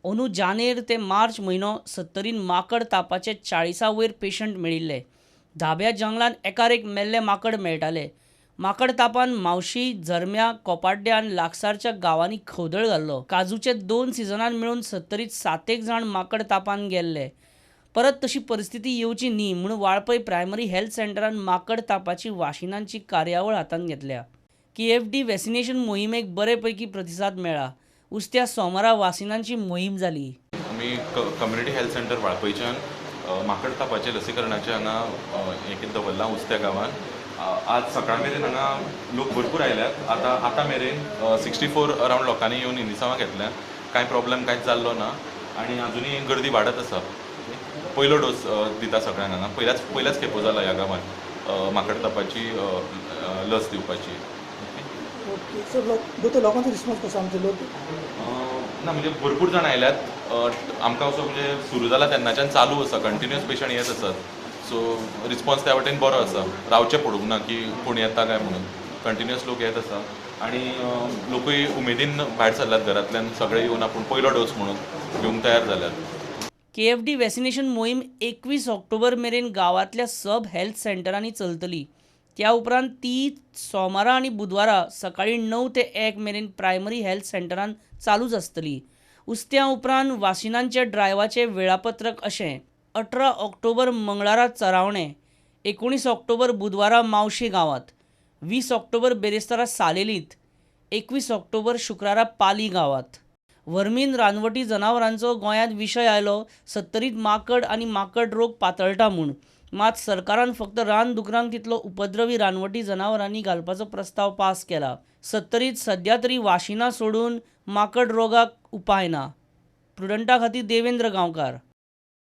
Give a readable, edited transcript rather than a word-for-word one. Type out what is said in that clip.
अंदू जानेर ते मार्च म्हयनो 70 माकड तापाचे 40 वयर पेशंट मेळिल्ले. धाब्या जंगलान एकार एक मेल्ले माकड मेळटाले. माकड तापान मावशी, झरम्या, कोपाड्डे आनी लागसारच्या गांवांनी खवदळ घाल्लो. काजूचे 2 सिजनान मेळून 70 7 जाण माकड तापान गेल्ले. परत तशी परिस्थिती येवची न्ही म्हूण वाळपय प्रायमरी हेल्थ सेंटरान माकड तापाची वाशिनांची कार्यावळ हातांत घेतल्या. KFD वॅक्सिनेशन मोहिमेक बरे पैकी प्रतिसाद मेळ्ळा. उस्त्या सोमारा वासिनांची मोहीम जाली. आमी कम्युनिटी हेल्थ सेंटर वाळपयच्यान माकड तापाचे लसीकरणाचे हांगा हें दवरलां उस्त्या गांवान. आज सकाळ मेरेन हांगा लोक भरपूर आयल्यात. आतां मेरेन 64 अरावंड लोकांनी येवन इनिसांवां घेतल्या. कांय प्रॉब्लेम कांयच जाल्लो ना आनी अजुनूय गर्दी वाडत आसा. पयलो डोस दिता सगळ्यांक हांगा. पयल्याच खेपो जाला ह्या गांवांत माकड तापाची लस दिवपाची. ओके सो लोकांचो रिस्पॉन्स कसो आमचे लोक ना म्हणजे भरपूर जाण आयल्यात. आमकां असो म्हणजे सुरू जाला तेन्नाच्यान चालू आसा, कंटिन्युअस पेशंट येत आसात. सो रिस्पॉन्स त्या वाटेन बरो आसा. रावचें पडूंक ना की कोण येता काय म्हणून. कंटिन्युअस लोक येत आसा आनी लोकूय उमेदीन भायर सरल्यात घरांतल्यान. सगळे येवन आपूण पयलो डोस म्हणून घेवंक तयार जाल्यात. KFD वॅक्सिनेशन मोहीम 21 ऑक्टोबर मेरेन गांवांतल्या सब हेल्थ सेंटरांनी चलतली. त्या उपरांत ती सोमारा आनी बुधवारा सकाळी 9 ते 1 मेरेन प्रायमरी हेल्थ सेंटरान चालूच आसतली. उस्त्या उपरांत वाशिनांचे ड्रायवाचे वेळापत्रक अशें: 18 ऑक्टोबर मंगळारा चरावणे, 19 ऑक्टोबर बुधवारा मावशी गांवांत, 20 ऑक्टोबर बेरेस्तारा सालेलीत, 21 ऑक्टोबर शुक्रारा पाली गांवांत. वर्मीन रानवटी जनावरांचो गोंयांत विशय आयलो 70 माकड आनी माकड रोग पातळटा म्हूण. मात सरकारान फक्त रानदुकरांक तितलो उपद्रवी रानवटी जनावरांनी घालपाचो प्रस्ताव पास केला. 70 सध्या तरी वाशिनां सोडून माकड रोगाक उपाय ना. प्रुडंटा खातीर देवेंद्र गांवकार.